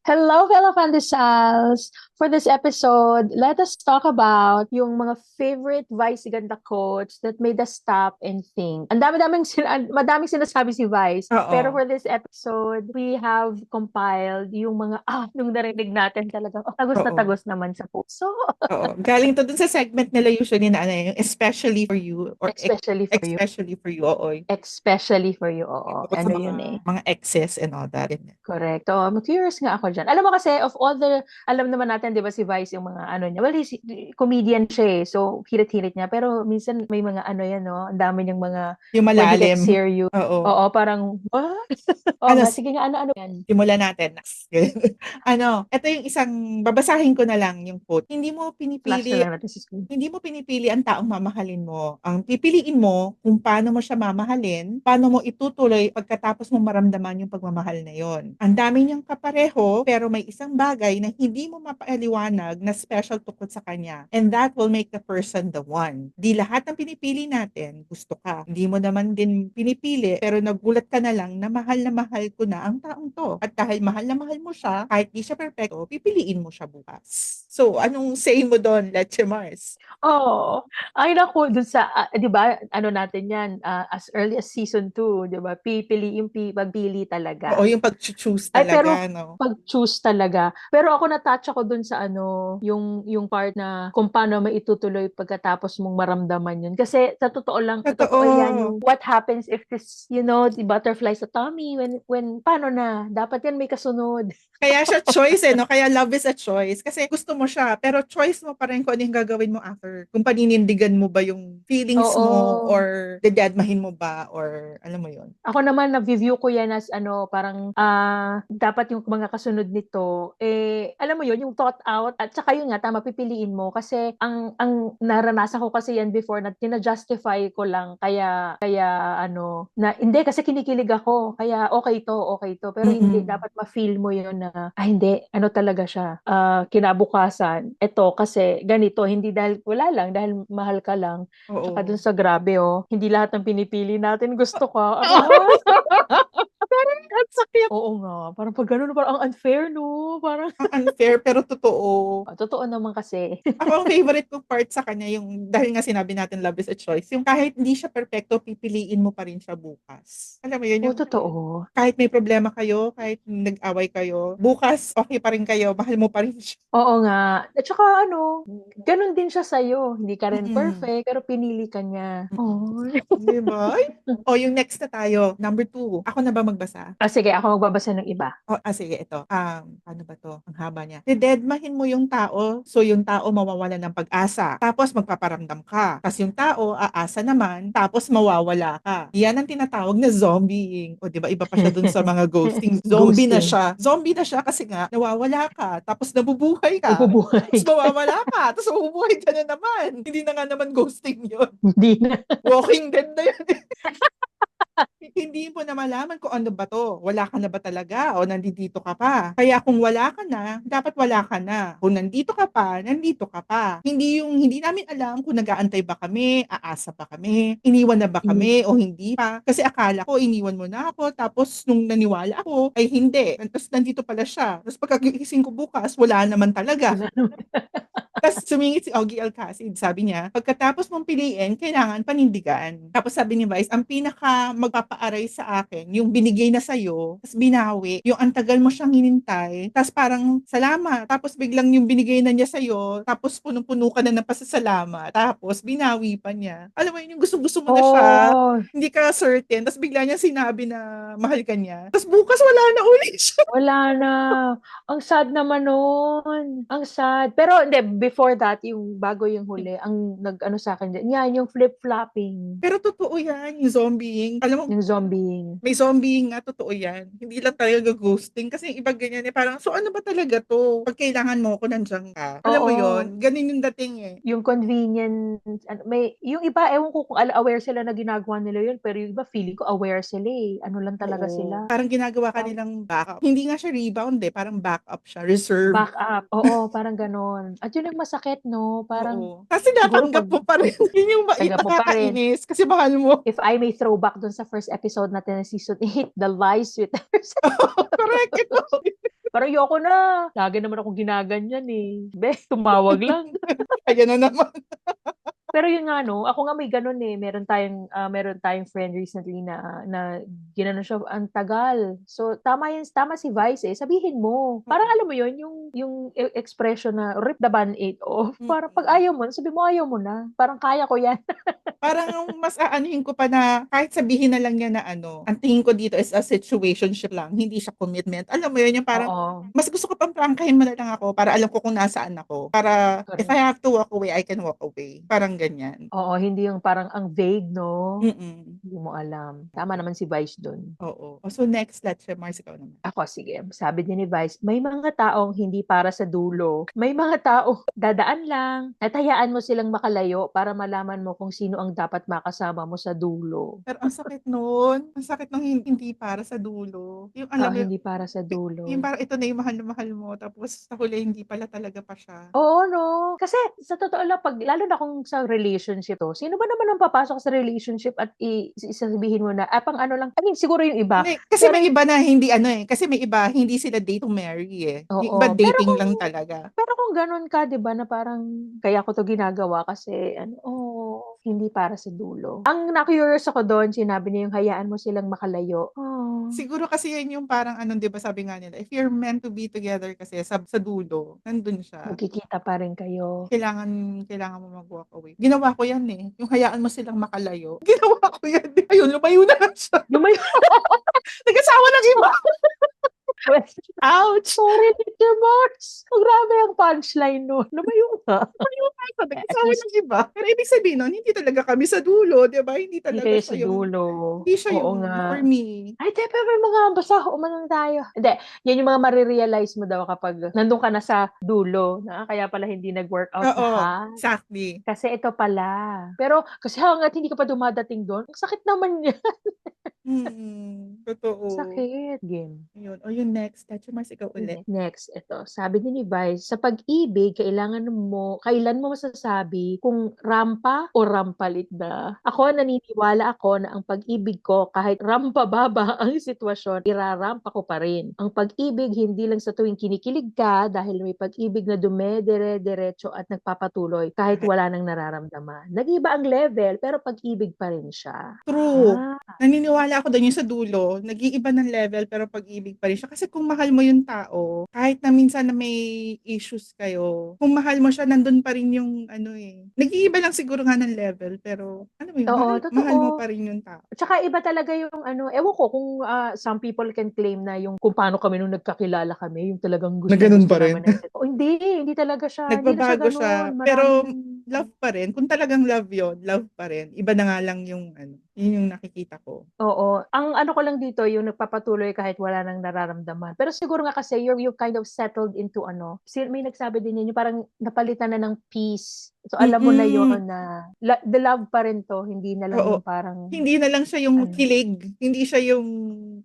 Hello, fellow pandesals! For this episode, let us talk about yung mga favorite Vice Ganda quotes that made us stop and think. Madaming sinasabi si Vice, pero Oo, for this episode, we have compiled yung mga, nung narinig natin talagang, tagos na oo, tagos naman sa puso. oo. Galing to dun sa segment nila usually na ano yung especially for you or Especially for you. especially for you, oo. Especially for you, oo. About sa Ano mga yun eh. mga exes and all that. Correct. Oh, curious nga ako diyan. Alam mo kasi of all the alam naman natin 'di ba si Vice yung mga ano niya. Well, comedian siya eh. So hirit-hirit niya pero minsan may mga ano yan no, ang dami niyang mga Yung when he gets malalim. serious. Oo. Oo, parang what? Oo Ano, nga, sige nga ano yan. simulan natin. Ano, ito yung isang babasahin ko na lang yung quote. Flash na lang natin sa screen. Hindi mo pinipili ang taong mamahalin mo. Ang pipiliin mo kung paano mo siya mamahalin, paano mo itutuloy pagkatapos mo maramdaman yung pagmamahal na yon. Ang dami niyang kapareho, pero may isang bagay na hindi mo mapaliwanag na special tukod sa kanya. And that will make the person the one. Di lahat ng pinipili natin, gusto ka. Hindi mo naman din pinipili, pero nagulat ka na lang na mahal ko na ang taong to. At dahil mahal na mahal mo siya, kahit di siya perfecto, pipiliin mo siya bukas. So, anong say mo doon, Leche Mars? Oo. Ay naku, dun sa, 'di ba, ano natin yan, as early as season 2, 'di ba, pagpili Oo, talaga. yung pag-choose Ay, pero talaga, no? pag-choose talaga. Pero ako na-touch ako dun sa ano, yung part na kung paano maitutuloy pagkatapos mong maramdaman yun. Kasi sa totoo lang, totoo yan Totoo. yung what happens if this, the butterflies sa tummy, paano na? Dapat yan may kasunod. Kaya siya choice no? Kaya love is a choice. Kasi gusto mo siya, pero choice mo pa rin kung ano yung gagawin mo after. Kung paninindigan mo ba yung feelings mo Oo. or dededmahin mo ba or alam mo yun. Ako naman na-view ko yan as ano, parang dapat yung mga kasunod nito alam mo yun, yung thought out at saka yun nga tama pipiliin mo kasi ang naranasan ko kasi yan before na tina-justify ko lang kaya ano na hindi kasi kinikilig ako kaya okay to pero hindi Mm-mm. dapat ma-feel mo yun na hindi ano talaga siya kinabukasan eto kasi ganito hindi dahil wala lang dahil mahal ka lang. Tsaka dun Oo. sa grabe, hindi lahat ng pinipili natin gusto ka. Aray! Parang ang sakit. Oo nga, parang 'pag gano'n parang ang unfair 'no? Parang Ang unfair pero totoo. totoo naman kasi. Ako ang favorite ko part sa kanya yung dahil nga sinabi natin love is a choice, yung kahit hindi siya perfecto, pipiliin mo pa rin siya bukas. Alam mo yun, Oo, yung totoo. kahit may problema kayo, kahit nag-away kayo, bukas okay pa rin kayo, mahal mo pa rin siya. Oo nga. At saka ano, gano'n din siya sa'yo. Hindi ka rin Mm, perfect, pero pinili ka niya. mm. Oh. 'Di ba? Ay, oh, yung next na tayo, number 2. Ako na ba magbasa? Sige ako magbabasa ng iba. Oh, sige ito, ano ba 'to, ang haba niya. Dededmahin mo yung tao, so yung tao mawawalan ng pag-asa, tapos magpaparamdam ka. Ta's yung tao aasa naman, tapos mawawala ka. Yan ang tinatawag na zombieing. O 'di ba iba pa siya dun sa mga ghosting. Zombie na Ghosting. siya. Zombie na siya kasi nga nawawala ka, tapos nabubuhay ka, Nabubuhay tapos ka. mawawala ka, tapos mabubuhay ka na naman. Hindi na nga naman ghosting yun. Hindi na. Walking Dead na yun. Hindi mo na malaman kung ano ba 'to, wala ka na ba talaga o nandito ka pa. Kaya kung wala ka na, dapat wala ka na. Kung nandito ka pa, nandito ka pa. Hindi namin alam kung nag-aantay ba kami, aasa pa kami, iniwan na ba Ini kami o hindi pa. Kasi akala ko iniwan mo na ako, tapos nung naniwala ako, ay hindi. Tapos nandito pala siya. Tapos pagkagising ko bukas, wala naman talaga. wala naman. Tapos sumingit si Ogie Alcacid, sabi niya, pagkatapos mong piliin, kailangan panindigan. Tapos sabi ni Vice, ang pinaka magpapaaray sa akin, yung binigay na sa'yo, tapos binawi, yung antagal mo siyang hinintay, tapos parang salamat, tapos biglang yung binigay na niya sa'yo, tapos punong-puno ka na ng pasasalamat, tapos binawi pa niya. Alam mo yun, yung gusto-gusto mo na siya, Oh, hindi ka certain, tapos bigla niya sinabi na mahal ka niya, tapos bukas wala na ulit siya. wala na. Ang sad naman nun. Ang sad. Pero hindi, before that, yung bago yung huli, ang nag-ano sa akin dyan, yan, yung flip-flopping. Pero totoo yan, yung zombieing. Alam mo, Yung zombieing. may zombie nga, totoo yan. Hindi lang talaga ghosting. Kasi yung iba ganyan eh, parang, so ano ba talaga to? Pag kailangan mo ako, nandiyan ka. Alam mo Oo. yon, ganun yung dating eh. Yung convenience, yung iba, ewan ko kung aware sila na ginagawa nila yun, pero yung iba, feeling ko aware sila eh. Ano lang talaga Oo. sila. Parang ginagawa ka Parang nilang backup. Hindi nga siya rebound eh, parang backup siya, reserve. back up. Oo, parang ganon. At yun ang masakit, no? Parang, Oo. Kasi siguro natanggap pag mo pa rin. Yun yung tanggap mo pa rin, nakakainis kasi mahal mo. if I may throw back dun sa first episode natin ng season 8, The Lies with Correct ito. Parang ayoko na. Lagi naman akong ginaganyan eh. Be, tumawag lang. Kaya na naman. Pero yun nga 'no, ako nga may gano'n, eh, meron tayong friend recently na ginanon siya, ang tagal. So tama si Vice, eh, sabihin mo. Parang Oo. alam mo yun, yung expression na rip the band-aid off. Parang 'pag Mm. ayaw mo, sabihin mo ayaw mo na. Parang kaya ko yan. Parang mas aanuhin ko pa na kahit sabihin na lang niya na ano, ang tingin ko dito is a situationship lang, hindi siya commitment. Alam mo yun, yung parang Oo, mas gusto ko pang prangkahin mo na lang ako para alam ko kung nasaan ako. Para if I correct. have to walk away, I can walk away. Parang ganyan. Oo, hindi yung parang ang vague 'no? Mm. Hindi mo alam. Tama Oo. naman si Vice dun. Oo. Oh, so next, let's say Mars, ikaw naman. Ako, sige. Sabi din ni Vice, may mga taong hindi para sa dulo. May mga taong dadaan lang at hayaan mo silang makalayo para malaman mo kung sino ang dapat makasama mo sa dulo. Pero ang sakit nun. Ang sakit nung hindi para sa dulo. Yung alam Oo, mo, hindi para sa yung dulo. parang ito na yung mahal na mahal mo, tapos sa huli hindi pala talaga pa siya. Oo, 'no? Kasi sa totoo lang 'pag lalo na kung sa relationship 'to, sino ba naman ang papasok sa relationship at sasabihin mo na, pang ano lang, I mean siguro yung iba, Hindi, kasi pero may iba na hindi ano eh, kasi may iba hindi sila date to marry eh. Yung iba oo. dating lang talaga. Pero kung gano'n ka 'di ba na parang, kaya ko 'to ginagawa kasi ano, hindi para sa dulo. Ang na-curious ako do'n, sinabi niya yung hayaan mo silang makalayo. Siguro kasi yan yung parang ano, 'di ba sabi nga nila, if you're meant to be together kasi sa dulo, nandun siya. Magkikita pa rin kayo. Kailangan kailangan mo mag-walk away. Ginawa ko yan eh, yung hayaan mo silang makalayo. Ginawa ko yan eh. Ayun, lumayo na lang siya. Yung may Nag-asawa ng iba. Ouch! sorry Teacher Mars, grabe ang punchline nun, lumayo ka. Lumayo na siya, At nag-asawa least ng iba. Pero ibig sabihin nun, hindi talaga kami sa dulo, 'di ba? Hindi hindi talaga kayo sa siya yung dulo. hindi siya Oo yung for nga. me. Ay, di pero may mga basta umanon tayo. Hindi, yan yung mga mare-realize mo daw kapag nandun ka na sa dulo, na kaya pala hindi nag-workout Oo, lahat. exactly. Kasi ito pala. Pero kasi hangga't hindi ka pa dumadating dun, ang sakit naman niya. Totoo. Sakit. Game. Ayun, o yung next, Teacher Mars, ikaw ulit. Next, ito. Sabi din ni Vice, sa pag-ibig, kailan mo masasabi kung rampa o rampalit na? Ako, naniniwala ako na ang pag-ibig ko, kahit rampa baba ang sitwasyon, irarampa ko pa rin. Ang pag-ibig, hindi lang sa tuwing kinikilig ka, dahil may pag-ibig na dumedere-derecho at nagpapatuloy, kahit Correct. wala nang nararamdaman. Nag-iba ang level, pero pag-ibig pa rin siya. True. Naniniwala ako dun yung sa dulo, nag-iiba ng level pero pag-ibig pa rin siya. Kasi kung mahal mo yung tao, kahit na minsan na may issues kayo, kung mahal mo siya, nandun pa rin yung ano eh. Nag-iiba lang siguro nga ng level, pero ano mo yun, Oo, mahal mo totoo. pa rin yung tao. Tsaka iba talaga yung ano, ewan ko kung, some people can claim na yung kung paano kami nung nagkakilala kami, yung talagang Na ganun gustong-gusto pa rin. namin na oh, hindi na siya Nagbabago siya, gano'n. pero Maraming love pa rin. Kung talagang love yon, love pa rin. Iba na nga lang yung ano, yun yung nakikita ko. oo. Ang ano ko lang dito, yung nagpapatuloy kahit wala nang nararamdaman. Pero siguro nga kasi you kind of settled into ano, may nagsabi din yun, yung parang napalitan na ng peace. So alam mo na Mm. yun na the love pa rin 'to, hindi na lang Oo. yung parang Hindi na lang siya yung ano, kilig, hindi siya yung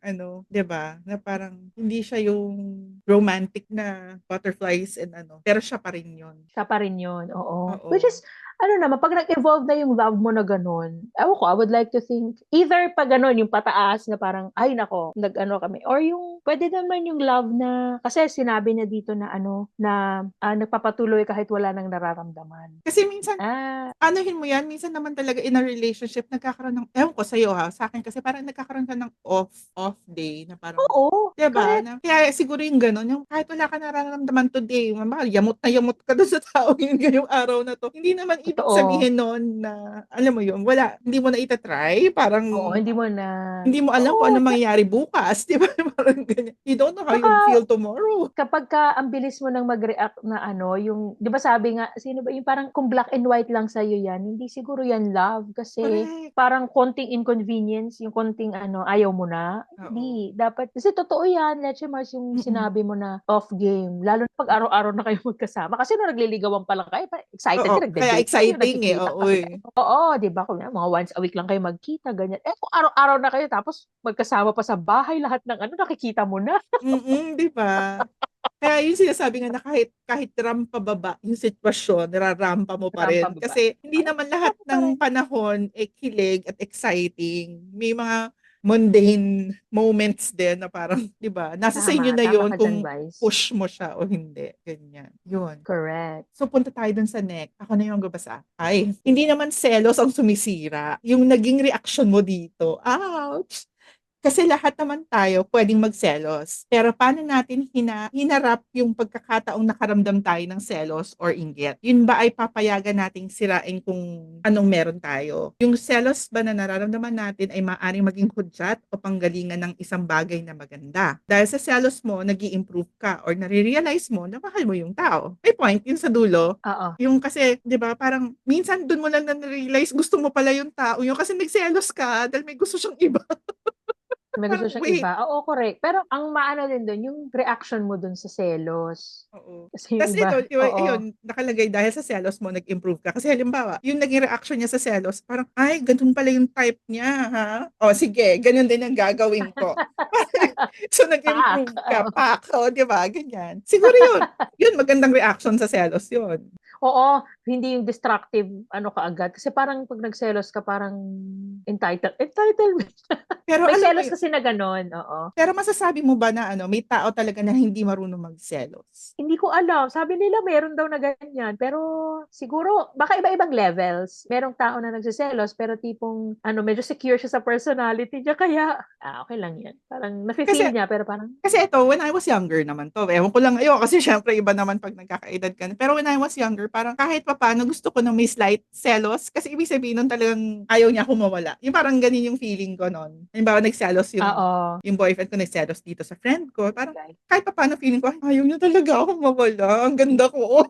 ano, 'di ba? Na parang hindi siya yung romantic na butterflies and ano, pero siya pa rin 'yon. siya pa rin yun, oo. Which Oo. is, ano naman, 'pag nag-evolve na yung love mo na gano'n, ewan ko, I would like to think, either 'pag gano'n, yung pataas na parang, "Ay naku, nag-ano kami," or yung puwede naman yung love na kasi sinabi niya dito na ano, na, nagpapatuloy kahit wala ng nararamdaman. Kasi minsan Ah, anuhin mo 'yan, minsan naman talaga in a relationship nagkakaroon ng ewan ko sa'yo ha, sa'kin kasi parang nagkakaroon ka ng off day na parang oo, 'di ba, correct. na kaya siguro yung gano'n, yung kahit wala kang nararamdaman today, mamaya yamot na yamot ka dun sa taong yun ngayong araw na 'to. Hindi naman ibig Totoo. sabihin nun na alam mo yun, hindi mo na ita-try, parang Oo, hindi mo na hindi mo alam kung oo, anong mangyayari bukas, 'di ba, parang ganyan. You don't know how tsaka you'll feel tomorrow. kapagka ang bilis mo ng mag-react na ano, yung 'di ba sabi nga, sino ba yung parang kung black and white lang sa'yo 'yan, hindi siguro 'yan love. Kasi Correct, parang konting inconvenience, yung konting ano, ayaw mo na, oo. hindi. Dapat kasi totoo 'yan, Leche Mars, yung Mm. sinabi mo na off game, lalo na 'pag araw-araw na kayo magkasama. Kasi nung nagliligawan pa lang kayo, parang excited Oo, kayo, kaya nagde-date kayo, exciting, eh, nagkikita oo, kayo. eh. Oo, 'di ba, kunyari mga once a week lang kayo magkita, ganyan. Eh, kung araw-araw na kayo tapos magkasama pa sa bahay, lahat ng ano nakikita mo na. 'Di ba? Kaya yung sinasabi nga na kahit kahit rampa baba yung sitwasyon, nararampa mo pa Rampa rin. baba. Kasi hindi Ay, naman lahat tama pa ng rin. panahon, eh, kilig at exciting. May mga mundane moments din na parang, 'di ba, nasa sa inyo Tama, na tama yun ka diyan, kung Vice. push mo siya o hindi, ganyan. Yun. Correct. So, punta tayo dun sa next. Ako na yung magbabasa. Ay, hindi naman selos ang sumisira. Yung naging reaction mo dito. Ouch! Kasi lahat naman tayo pwedeng magselos. Pero paano natin hinarap yung pagkakataong nakaramdam tayo ng selos or inggit? Yun ba ay papayagan nating sirain kung anong meron tayo? Yung selos ba na nararamdaman natin ay maaaring maging hudyat o panggalingan ng isang bagay na maganda? Dahil sa selos mo, nag improve ka or nare-realize mo na mahal mo yung tao. May point yun sa dulo. Oo. Yung kasi, 'di ba, parang minsan dun mo lang na-realize gusto mo pala yung tao yung kasi nagselos ka dahil may gusto siyang iba. May gusto Parang siyang wait, iba. Oo, correct. Pero ang maano din dun, yung reaction mo dun sa selos. oo. Kasi Tas yung iba, ito, oo. ayun, nakalagay dahil sa selos mo nag-improve ka. Kasi halimbawa, yung naging reaction niya sa selos, parang, ay, ganun pala yung type niya, ha? O sige, ganun din ang gagawin ko. So Pak! nag-improve ka, pak, o, di ba? Ganyan. Siguro yun. Yun, magandang reaction sa selos yun. Oo, hindi yung destructive ano kaagad. Kasi parang 'pag nagselos ka parang entitlement. Pero May alam mo selos yun, kasi na gano'n, oo. pero masasabi mo ba na ano, may tao talaga na hindi marunong magselos? Hindi ko alam, sabi nila meron daw na ganyan, pero siguro baka iba-ibang levels. Merong tao na nagseselos pero tipong ano, medyo secure siya sa personality niya kaya, okey lang 'yan. Parang Kasi nafi-feel niya pero parang Kasi ito, when I was younger naman 'to, ewan ko lang ngayon kasi siyempre iba naman 'pag nagkakaedad ka na. Pero when I was younger, parang kahit papaano gusto ko ng may slight selos kasi ibig sabihin nun talagang ayaw niya akong mawala. Yung parang ganun yung feeling ko nun. Halimbawa nagselos oo, yung boyfriend ko nagselos dito sa friend ko, parang guys. kahit papaano feeling ko, "Ay, ayaw niya talaga akong mawala, ang ganda ko."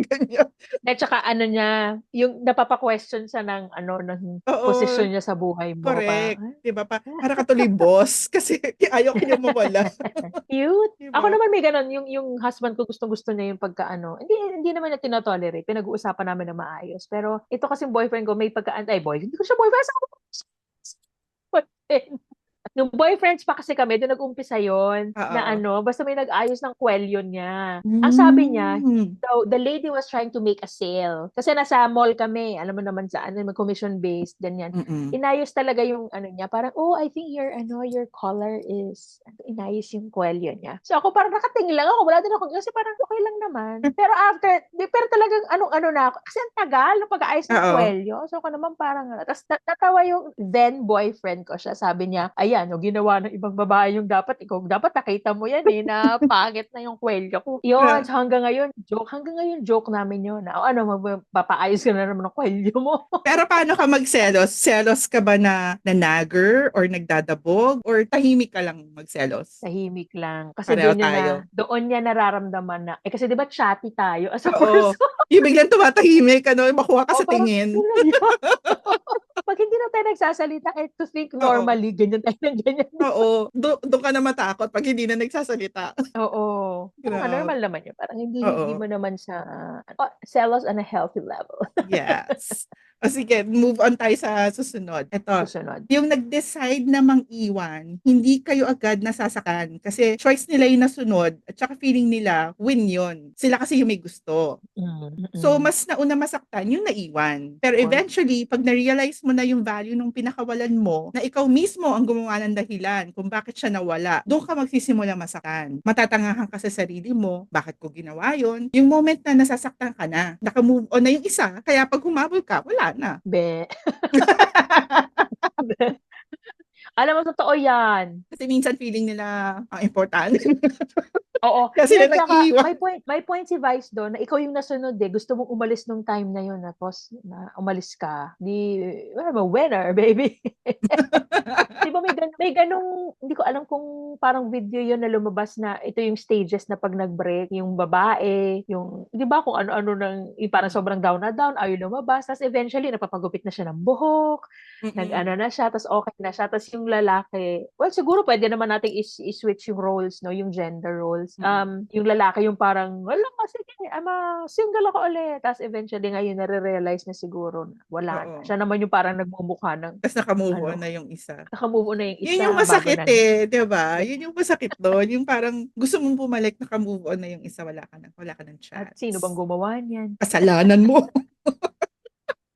Ganyan. At saka ano niya, yung napapa-question siya ng ano, ng Oo, posisyon niya sa buhay mo, parang, correct. 'Di ba para ka tuloy boss kasi ayaw ko niyang mawala, cute. 'di Ako ba? naman may gano'n, yung husband ko gustong-gusto niya yung pagka-ano, hindi naman niya tino-tolerate, pinag-uusapan namin ng maayos. Pero ito kasing boyfriend ko may hindi ko siya boyfriend, asawa ko. Boyfriend. Nung boyfriends pa kasi kami, dun nag-umpisa yon na Oo. ano, basta may nag-ayos ng kwelyo niya. Ang sabi niya, Hmm. the lady was trying to make a sale. Kasi nasa mall kami, alam mo naman saan, may commission based, ganyan. Mm. Inayos talaga yung ano niya, parang, oh, I think your color is, inayos yung kwelyo niya. So ako parang nakatingin lang ako, wala din ako, kasi parang okay lang naman. Pero pero talagang ano na ako, kasi ang tagal ng pag-aayos ng Oo. kwelyo. So ako naman parang, tapos natawa yung then boyfriend ko siya, sabi niya, ayan, no, ginawa ng ibang babae yung dapat nakita mo yan eh, na pangit na yung kwelyo ko. Yun, Gra so hanggang ngayon joke namin yun, na, ano, papaayos ka na naman ng kwelyo mo. pero paano ka magselos? Selos ka ba na nagger or nagdadabog or tahimik ka lang magselos? Tahimik lang. Kasi Pareho tayo. doon niya nararamdaman na, kasi di ba chatty tayo as a Oo. person? Yung biglang tumatahimik ano, makuha ka O sa parang, tingin. sino yun? Pag hindi na tayo nagsasalita, to think Oo. normally, ganyan tayo ng ganyan. Oo. Dun ka na matakot 'pag hindi na nagsasalita. Oo. Parang Grabe. normal naman yun. Parang hindi Oo. mo naman siya, selos on a healthy level. Yes. O sige, move on tayo sa susunod. Eto, Susunod. yung nag-decide na mang-iwan, hindi kayo agad nasasakan kasi choice nila yung nasunod at saka feeling nila win yun. Sila kasi yung may gusto. Mm, So, mm. mas nauna masaktan yung naiwan. Pero Course. eventually, pag na-realize mo na yung value nung pinakawalan mo, na ikaw mismo ang gumawa ng dahilan kung bakit siya nawala, doon ka magsisimula masaktan. Matatangahan ka sa sarili mo, bakit ko ginawa yun? Yung moment na nasasaktan ka na, naka-move on na yung isa, kaya pag humabol ka, wala na. Be. Alam mo, totoo yan. Kasi minsan feeling nila ang importante. Oo, Kaya sila yun tsaka nag-iiwan. may point si Vice dun na ikaw yung nasunod eh, gusto mong umalis nung time na yun tapos na umalis ka, 'di well, winner baby. 'Di ba may ganong hindi ko alam kung parang video yun na lumabas na ito yung stages na 'pag nag-break, yung babae, yung 'di ba kung ano-ano ng yung parang sobrang down na down, ayaw lumabas, ta's eventually napapagupit na siya ng buhok, nag-ano Mm-mm. na siya, ta's okey na siya, ta's yung lalaki, well siguro puwede naman nating i-switch yung roles 'no, yung gender roles. Mm. Yung lalaki yung parang, "Hala, sige, single ako ulit." Ta's eventually ngayon nare-realize niya siguro na wala na. Oo. Siya naman yung parang nagmumukha ng Tapos naka-move on ano, na yung isa. naka-move on na yung Yun yung isa, bago masakit na eh, 'di ba? Yun yung masakit dun, yung parang gusto mong bumalik, naka-move on na yung isa, wala ka ng at sino bang chance. gumawa niyan? Kasalanan mo.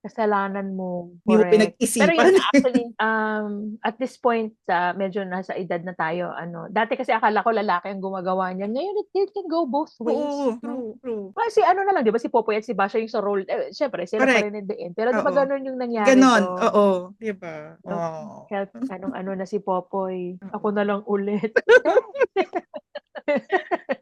Kasalanan mo, Hindi mo correct. Pero yun pinag-isipan. actually, at this point medyo nasa edad na tayo dati kasi akala ko lalaki ang gumagawa niyan, ngayon it can go both ways, Oo, 'no? true, true. Kasi na lang 'di ba si Popoy at si Basha yung sa role siyempre sila pa Correct. rin in the end, pero 'di ba Oo. gano'n yung nangyari Gano'n, dun? oo, 'di ba? So, Oh. help anong-ano na si Popoy, Oo. ako na lang ulit.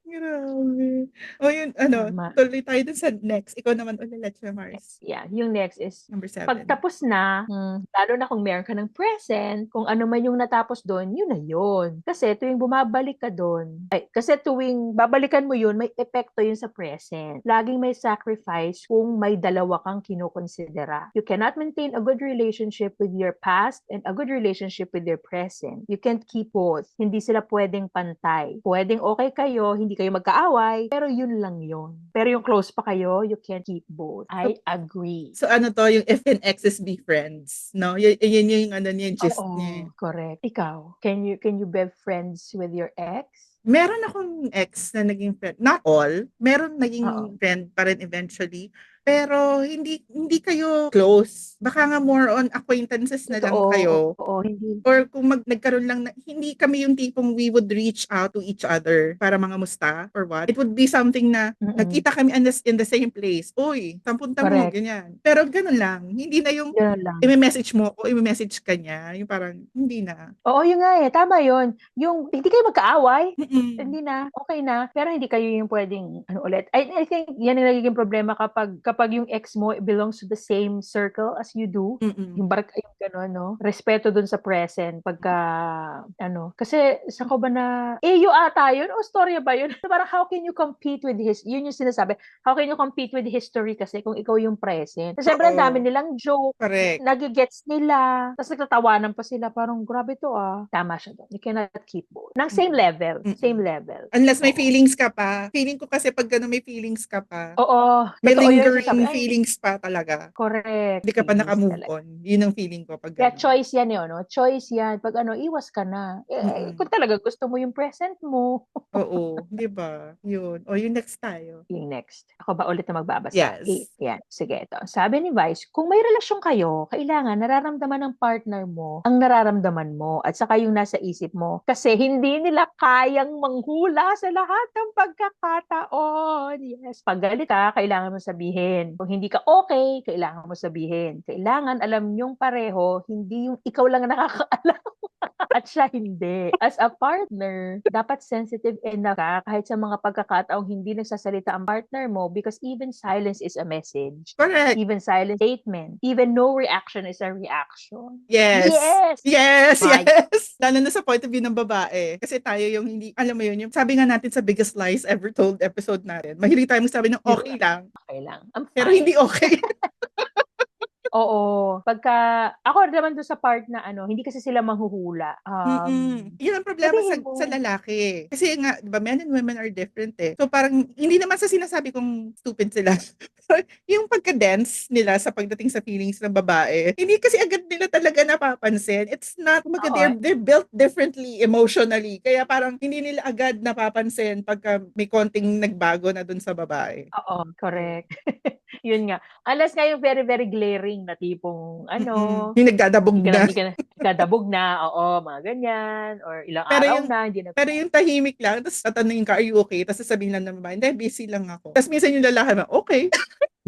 Grabe. O yun Tama. tuloy tayo dun sa next. Ikaw naman ulit, Mars. Yeah, yung next is Number 'pag 7. tapos na, lalo na kung meron ka ng present, kung ano man yung natapos dun, yun na yun. Kasi tuwing bumabalik ka dun kasi tuwing babalikan mo yun, may epekto yun sa present. Laging may sacrifice kung may dalawa kang kinokonsidera. You cannot maintain a good relationship with your past and a good relationship with your present. You can't keep both. Hindi sila pwedeng pantay. Pwedeng okay kayo, hindi kayo magkaaway, pero yun lang yun. Pero yung close pa kayo, you can't keep both. I agree. So yung if and exes be friends, no? Yun yung yung gist niya. Oo, correct. Ikaw, can you be friends with your ex? Meron akong ex na naging friend. Not all. Meron Oo. naging friend pa rin eventually. Pero hindi kayo close. Baka nga more on acquaintances na lang Totoo, kayo. oo, hindi. Or kung nagkaroon lang hindi kami yung tipong we would reach out to each other para mga musta or what. It would be something na Mm. nagkita kami in the same place. Uy, saan punta mo? Correct. Ganyan. Pero ganun lang. Hindi na yung Gano'n lang. i-message mo o i-message ka niya. Yung parang hindi na. Oo, yun nga tama yun. Yung hindi kayo magkaaway, Mm-mm. hindi na, okey na, pero hindi kayo yung puwedeng ulit. I think yan ang nagiging problema kapag yung ex mo belongs to the same circle as you do, Mm-mm. yung yung gano'n 'no, respeto dun sa present pagka kasi saan ko ba iyo ata yun o storya ba yun? Parang how can you compete with yun yung sinasabi, how can you compete with history kasi kung ikaw yung present. Siyempre ang dami Oo. nilang joke, Correct. nage-gets nila, ta's nagtatawanan pa sila parang grabe 'to, Tama siya dun, you cannot keep both. Ng same level, Mm-mm. same level. Unless may Oo. feelings ka pa. Feeling ko kasi pag gano'n may feelings ka pa, Oo, may totoo yun sinasabi, lingering ay hindi feelings pa talaga. correct, Hindi ka pa feelings naka-move talaga. on. Yun ang feeling ko pag Kaya gano'n. choice yan choice yan 'pag iwas ka na. Kung Mm. talaga gusto mo yung present mo. Oo, 'di ba? Yun. O yung next tayo. Yung next, ako ba ulit na magbabasa? Yes. Yan, sige ito. Sabi ni Vice, kung may relasyon kayo, kailangan nararamdaman ng partner mo ang nararamdaman mo at saka yung nasa isip mo. Kasi hindi nila kayang manghula sa lahat ng pagkakataon. Yes, pag galit ka, kailangan mo sabihin. Kung hindi ka okay, kailangan mo sabihin. Kailangan alam yung pareho, hindi yung ikaw lang nakakaalam. At siya hindi. As a partner, dapat sensitive enough ka kahit sa mga pagkakataong hindi nagsasalita ang partner mo because even silence is a message. Correct. Even silent statement. Even no reaction is a reaction. Yes. Yes! Yes, My yes. Lalo na sa point of view ng babae. Kasi tayo yung hindi, alam mo yun, yung sabi nga natin sa Biggest Lies Ever Told episode natin, mahilig tayo magsabi ng yung okay lang, okay lang. I'm pero fine. hindi okay. Oo. Ako naman doon sa part na hindi kasi sila manghuhula. Yun ang problema Sabihin sa mo. lalaki. Kasi nga, 'di ba, men and women are different eh. So parang hindi naman sa sinasabi kong stupid sila. Pero yung pagka-dense nila sa pagdating sa feelings ng babae, hindi kasi agad nila talaga napapansin. It's not, kumbaga, Oo. they're built differently emotionally. Kaya parang hindi nila agad napapansin pagka may konting nagbago na dun sa babae. Oo, Yun. correct. Yun nga. Unless nga yung very, very glaring na tipong Yung nagdadabog na. hindi ka na dadabog na, oo, mga ganyan, or ilang Pero araw yung na, hindi na pero yung tahimik lang, tapos tatanungin ka, "Are you okay?" Tapos sasabihin lang ng babae, "Hindi, busy lang ako." Tapos minsan yung lalaki na, "Okay."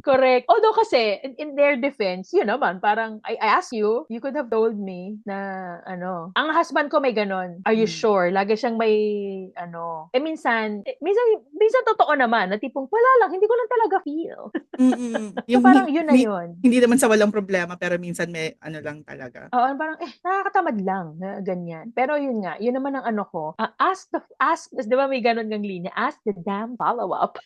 correct. Although kasi, in their defense, yun naman, parang, I asked you, you could have told me na, ang husband ko may ganon. Are you sure? Lagi siyang may, minsan totoo naman, na tipong, wala lang, hindi ko lang talaga feel. So Yung parang yun na yun. hindi naman sa walang problema, pero minsan may ano lang talaga. Oo, parang, nakakatamad lang na ganyan. Pero yun nga, yun naman ang ko, ask, 'di ba may gano'n ngang linya, ask the damn follow-up.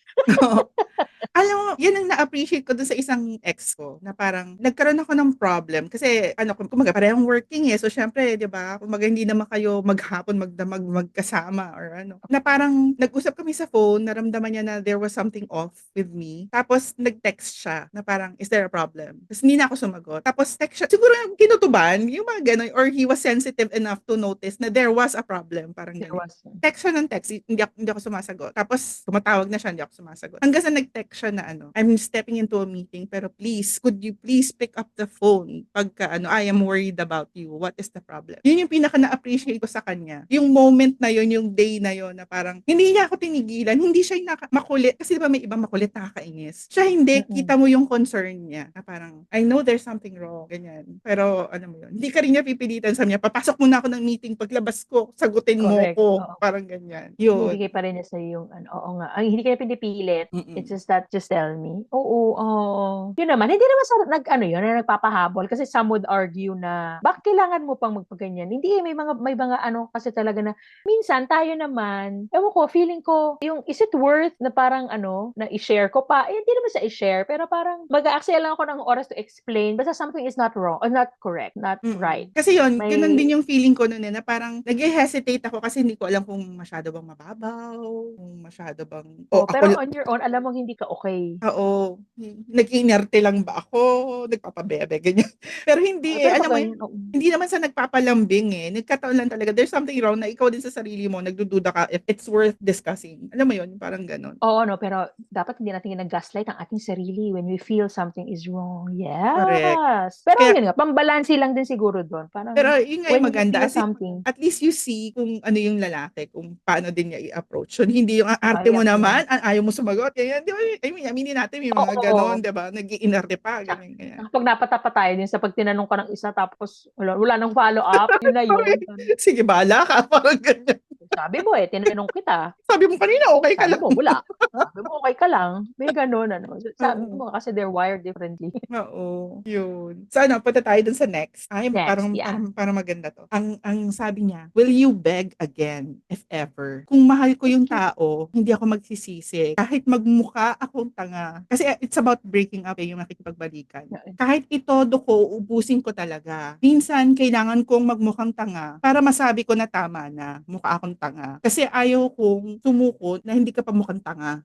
Alam mo, yun ang na-appreciate ko dun sa isang ex ko, na parang nagkaroon ako ng problem kasi kumbaga parehong working eh. So syempre, 'di ba? Kumbaga hindi naman kayo maghapon magdamag magkasama or na parang nag-usap kami sa phone, naramdaman niya na there was something off with me. Tapos nag-text siya na parang, "Is there a problem?" Tapos hindi na ako sumagot. Tapos text siya, siguro kinutuban, yung mga gano'n, or he was sensitive enough to notice na there was a problem, parang There gano'n. was. Text siya ng text, hindi ako sumasagot. Tapos tumatawag na siya, hindi ako sumasagot. Hanggang sa nag-text siya na I'm stepping into a meeting, pero please, could you please pick up the phone pagka I am worried about you. What is the problem? Yun yung pinaka na-appreciate ko sa kanya. Yung moment na yun, yung day na yun, na parang hindi niya ako tinigilan, hindi siya makulit. Kasi diba may ibang makulit, nakakainis. Siya hindi, kita mo yung concern niya. Na parang, I know there's something wrong, ganyan. Pero mo yun, hindi ka rin niya pipilitan, sa niya, papasok muna ako ng meeting, paglabas ko, sagutin mo Correct. ko. Oo. Parang ganyan. Yun. Binibigay pa rin niya sa'yo yung oo nga. Ay, hindi ka niya pinipilit. It's just that, just tell me. Oo. Yun naman, hindi naman sa yun, na nagpapahabol. Kasi some would argue na, bakit kailangan mo pang magpaganyan? Hindi, may mga kasi talaga na, minsan tayo naman, ewan ko, feeling ko, yung is it worth na parang na i-share ko pa? Hindi naman sa i-share, pero parang mag-aaksaya lang ako ng oras to explain. Basta something is not wrong, or not correct, not right. Kasi yun, May, ganun din yung feeling ko noon na parang nag-hesitate ako kasi hindi ko alam kung masyado bang mababaw, kung masyado bang, pero on your own, alam mo hindi ka okay. Oo. Nag-iinerte lang ba ako? Nagpapabebe, ganyan. Pero hindi alam mo hindi naman sa nagpapalambing Nagkataon lang talaga. There's something wrong na ikaw din sa sarili mo, nagdududa ka if it's worth discussing. Alam mo yun, parang ganun. Oo, pero dapat hindi natin nag-gaslight ang ating sarili when we feel something is wrong. Yes. Correct. Pero yun nga, pambalansi lang din siguro doon. Pero yun nga yung maganda. Something, at least you see kung ano yung lalaki, kung paano din niya i-approach. So, hindi yung arte mo naman, ayaw mo sumagot. Ganyan, di ba? I mean, aminin natin, may mga ganon, di ba? Nag-iinarte pa, ganyan. Kapag napatapat tayo din sa pag tinanong ka ng isa, tapos wala nang follow-up, yun na yun. Sige, bahala ka, parang ganyan. Sabi mo tinanong kita. Sabi mo kanina, okay ka lang. Sabi mo, wala. Sabi mo, okay ka lang. May ganun, Sabi mo, kasi they're wired differently. Oo, yun. So, punta tayo dun sa next. Ay, parang maganda to. Ang sabi niya, will you beg again, if ever? Kung mahal ko yung tao, hindi ako magsisisi. Kahit magmukha akong tanga. Kasi it's about breaking up yung nakikipagbalikan. Kahit itodo ko, ubusin ko talaga. Minsan, kailangan kong magmukhang tanga para masabi ko na tama na mukha akong tanga. Kasi ayaw kong sumukot na hindi ka pa mukhang tanga.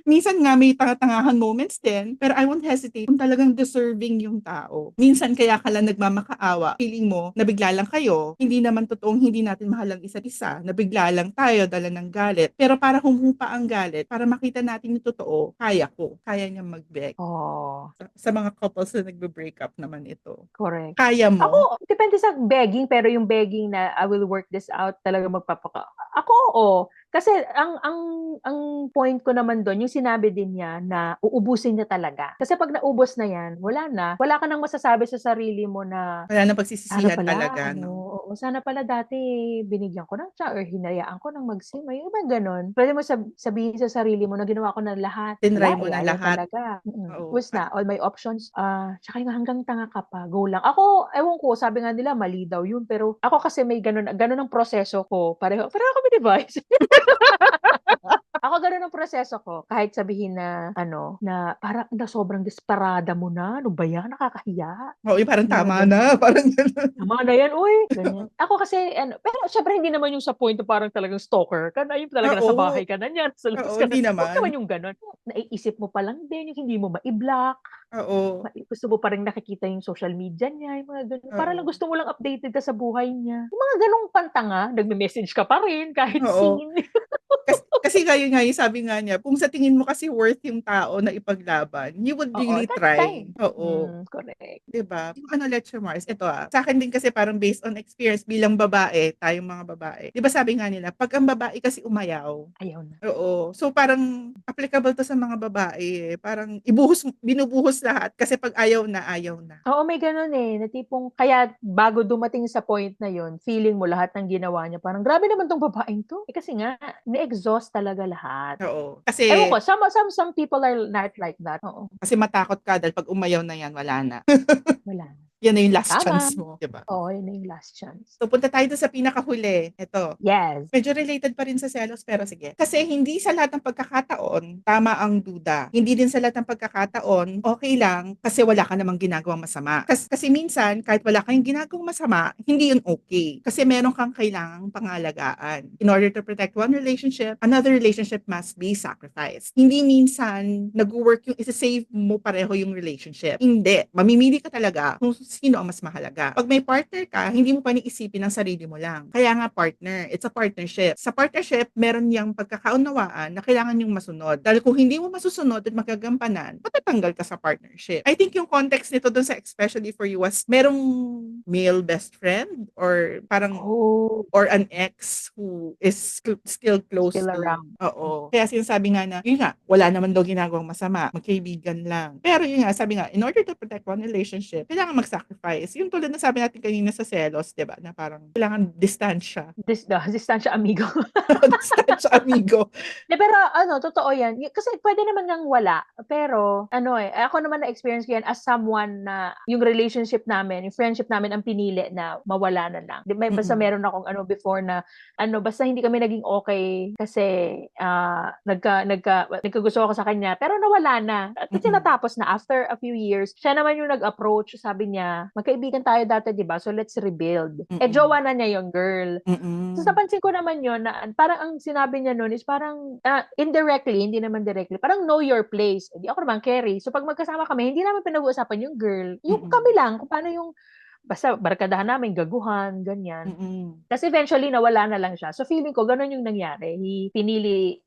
Minsan nga may tanga-tangahan moments din, pero I won't hesitate kung talagang deserving yung tao. Minsan kaya ka lang nagmamakaawa, feeling mo, nabigla lang kayo, hindi naman totoong hindi natin mahal ang isa't isa, nabigla lang tayo, dala ng galit. Pero para humupa ang galit, para makita natin yung totoo, kaya niya mag-beg. Sa mga couples na nagbe-break up naman ito. Correct. Kaya mo? Ako, depende sa begging, pero yung begging na I will work this out, talaga Ako, kasi ang point ko naman doon, yung sinabi din niya na uubusin niya talaga. Kasi pag naubos na yan, wala ka nang masasabi sa sarili mo na wala nang pagsisisihan talaga. Oo, sana pala dati binigyan ko ng siya or hinayaan ko ng magsimay. Yung ba ganon? Pwede mo sabihin sa sarili mo na ginawa ko na lahat. Tinry mo na lahat. Talaga. Was na, all my options. Tsaka yung hanggang tanga ka pa, go lang. Ako, ewan ko, sabi nga nila, mali daw yun. Pero ako kasi may ganon ang proseso ko. Pareho kami device. Ako ganun ang proseso ko. Kahit sabihin na, na parang sobrang desperada mo na. Ano ba yan? Nakakahiya. Oo, parang tama na. Parang gano'n. Tama na yan, uy. Ganyan. Ako kasi, pero syempre hindi naman yung sa point na parang talagang stalker ka na. Yung talaga nasa bahay ka na niyan. Sa labas ka na. Hindi naman. Huwag naman yung ganun. Naiisip mo pa lang din, yung hindi mo ma-block. Oo. Gusto mo pa rin nakikita yung social media niya, yung mga ganun. Para lang gusto mo lang updated ka sa buhay niya. Yung mga ganung pantanga, nagme-message ka pa rin kahit scene. Kasi yun nga, yung sabi nga niya, kung sa tingin mo kasi worth yung tao na ipaglaban, you would really try. Oo. Correct. Diba? Yung Leche Mars, ito sa akin din kasi parang based on experience bilang babae, tayong mga babae. Diba sabi nga nila, pag ang babae kasi umayaw. Ayaw na. Oo. So parang applicable to sa mga babae. Parang binubuhos lahat kasi pag ayaw na. Oo, may ganun na tipong, kaya bago dumating sa point na yon, feeling mo lahat ng ginawa niya, parang grabe naman tong babaeng to. Kasi nga, na-exhaust talaga lahat. Oo. Kasi, ewan ko, some people are not like that. Oo. Kasi matakot ka dahil pag umayaw na yan, wala na. Wala na. Yan na yung last chance mo, diba? Oo, yun na yung last chance. So, punta tayo sa pinakahuli. Ito. Yes. Medyo related pa rin sa selos, pero sige. Kasi hindi sa lahat ng pagkakataon, tama ang duda. Hindi din sa lahat ng pagkakataon, okay lang kasi wala ka namang ginagawang masama. Kasi minsan, kahit wala kang ginagawang masama, hindi yun okay. Kasi meron kang kailangang pangalagaan. In order to protect one relationship, another relationship must be sacrificed. Hindi minsan nag-work yung isa-save mo pareho yung relationship. Hindi. Mamimili ka talaga kung sino ang mas mahalaga. Pag may partner ka, hindi mo pa niisipin ang sarili mo lang. Kaya nga partner, it's a partnership. Sa partnership, meron yang pagkakaunawaan na kailangan yung masunod. Dahil kung hindi mo masusunod at magagampanan, matatanggal ka sa partnership. I think yung context nito dun sa especially for you was merong male best friend or parang Oh, or an ex who is still close still to, around. oo. Kaya sinasabi nga na, yun nga, wala naman daw ginagawang masama, magkaibigan lang. Pero yun nga, sabi nga, in order to protect one relationship, kailangan mag-sacrifice. Yung tulad na sabi natin kanina sa selos, di ba, na parang kailangan distansya. Distansya amigo. Distansya amigo. Pero totoo yan. Kasi pwede naman ngang wala. Pero, ako naman na-experience ko yan as someone na yung relationship namin, yung friendship namin ang pinili na mawala na lang. Basta Mm-mm. meron akong before na, basta hindi kami naging okay kasi nagkagusto ako sa kanya. Pero nawala na. At Mm-mm. tinatapos na after a few years. Siya naman yung nag-approach. Sabi niya, magkaibigan tayo dati, di ba? So let's rebuild. Mm-mm. Jowa na niya yung girl. So, Mm-mm. napansin ko naman yun na parang ang sinabi niya noon is parang indirectly, hindi naman directly, parang know your place. Hindi ako naman carry. So, pag magkasama kami, hindi naman pinag-uusapan yung girl. Yung kami Mm-mm. lang, kung paano yung basta barkadahan namin, gaguhan, ganyan. Mm-mm. Tapos eventually, nawala na lang siya. So, feeling ko, ganun yung nangyari. Pinili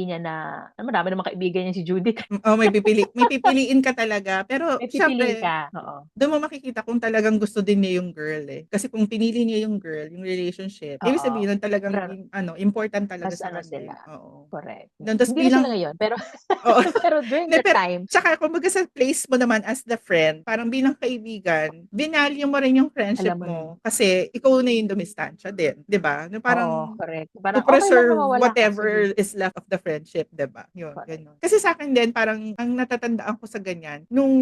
niya na, marami namang kaibigan niya si Judith. Oh, may pipiliin ka talaga. Pero, May pipiliin syempre, ka. Oo. doon mo makikita kung talagang gusto din niya yung girl eh. Kasi kung pinili niya yung girl, yung relationship, ibig Oo. sabihin nun talagang Pero, important talaga mas sa sila. kanya. Oo. Correct. Doon, tas Hindi na sila bilang, ngayon, pero oo. pero during Hindi, that pero, time, tsaka kumbaga sa place mo naman as the friend, parang bilang kaibigan, binalyo mo rin yung friendship alam mo na. mo kasi ikaw na yung dumistansya din, di ba? Na Oo, parang correct. to Parang okey lang na preserve mawala ka, sige. whatever is left of the friendship, 'di ba? Yun, Correct. gano'n. Kasi sa akin din parang ang natatandaan ko sa ganyan, nung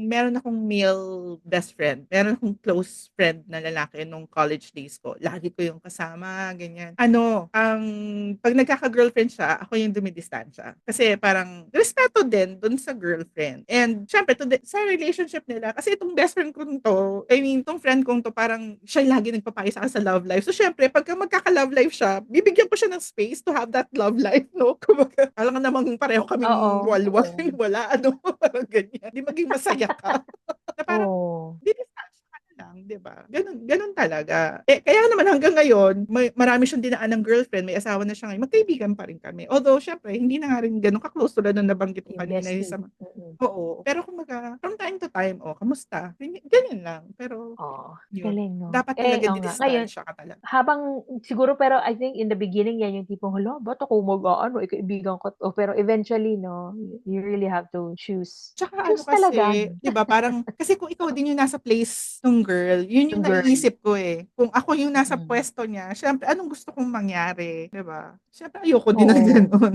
meron akong male best friend, meron akong close friend na lalaki nung college days ko. Lagi ko yung kasama, ganyan. Pag nagkaka-girlfriend siya, ako yung dumidistansya. Kasi parang respeto din dun sa girlfriend. And syempre, sa relationship nila, kasi itong best friend kong to, I mean, itong friend kong to, parang siya lagi nagpapayo sa akin sa love life. So syempre, pagka magkaka-love life siya, bibigyan ko siya ng space to have that love life, no? Kumbaga, alam nga namang pareho kaming Oo, walwal, oo. wala, parang ganyan. Di maging masaya ka. Na parang, Oo. didistansya ka na lang, di ba? Ganun talaga. Kaya naman hanggang ngayon, marami siyang dinaan ng girlfriend, may asawa na siya ngayon, magkaibigan pa rin kami. Although, syempre, hindi na nga rin ganun ka-close tulad nung nabanggit ko Yung kanina. bestie. Mm. Oo. Pero kumbaga, from time to time, kamusta? Ganyan lang. Pero, Oo, yun. galing 'no? Dapat talaga Oo nga. Ngayon, didistansya ka talaga. habang siguro pero I think in the beginning yan yung tipong, "Hala, ba't ako kaibigan ko 'to?" Pero eventually 'no, you really have to choose. Tsaka ano Choose talaga kasi, 'di ba, parang kasi kung ikaw din yung nasa place nung girl, yun yung yung girl. naiisip ko eh. Kung ako yung nasa Mm. pwesto niya, syempre anong gusto kong mangyari, 'di ba? Syempre ayoko din ng Oo, gano'n.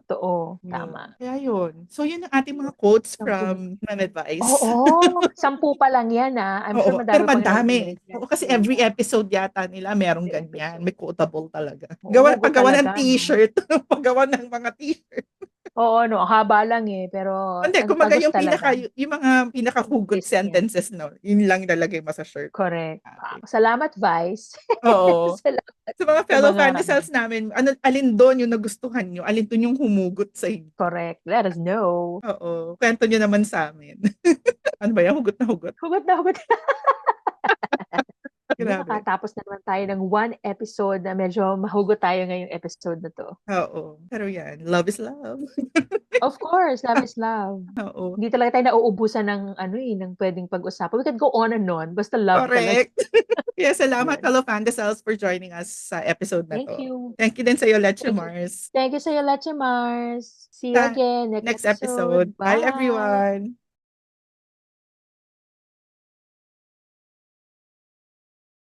totoo, Yun. tama. Kaya yun. So yun ang ating mga quotes Sampu from Ma'am Advice. oo, 10 pa lang yan, I'm sure Oo, pero madami pang madami. naririnig yan. Oo, kasi Oo, every episode yata nila merong every ganyan. May episode. quotable talaga. Oo, go Paggawa ng talaga 'no? t-shirt. Paggawa ng mga t-shirt. Oo 'no, ang haba lang, pero Hindi, ang kumbaga tagos yung talaga. yung mga pinakahugot Gist niya. sentences, no? Yun lang ilalagay mo sa shirt Correct. natin. Salamat Vice. Oo. Salamat Sa mga sa fellow mga fandesals namin, alin doon yung nagustuhan nyo? Alin doon yung humugot sa inyo? correct. Let us know. Oo. Kwento nyo naman sa amin. Ano ba yan? Hugot na hugot. Hugot na hugot. Grabe. Nakatapos na naman tayo ng one episode na medyo mahugot tayo ngayong episode na 'to. Oo. Pero yan, love is love. Of course, love is love. Oo. Hindi talaga tayo nauubusan ng ng puwedeng pag-usapan. We could go on and on, basta love talaga. Correct. Kaya salamat, Yun. fellow fandesals, for joining us sa episode na Thank to. you. Thank you din sa'yo, Leche Thank you. Mars. Thank you sa'yo, Leche Mars. See you Sa again next next episode. episode. Bye, Bye. everyone.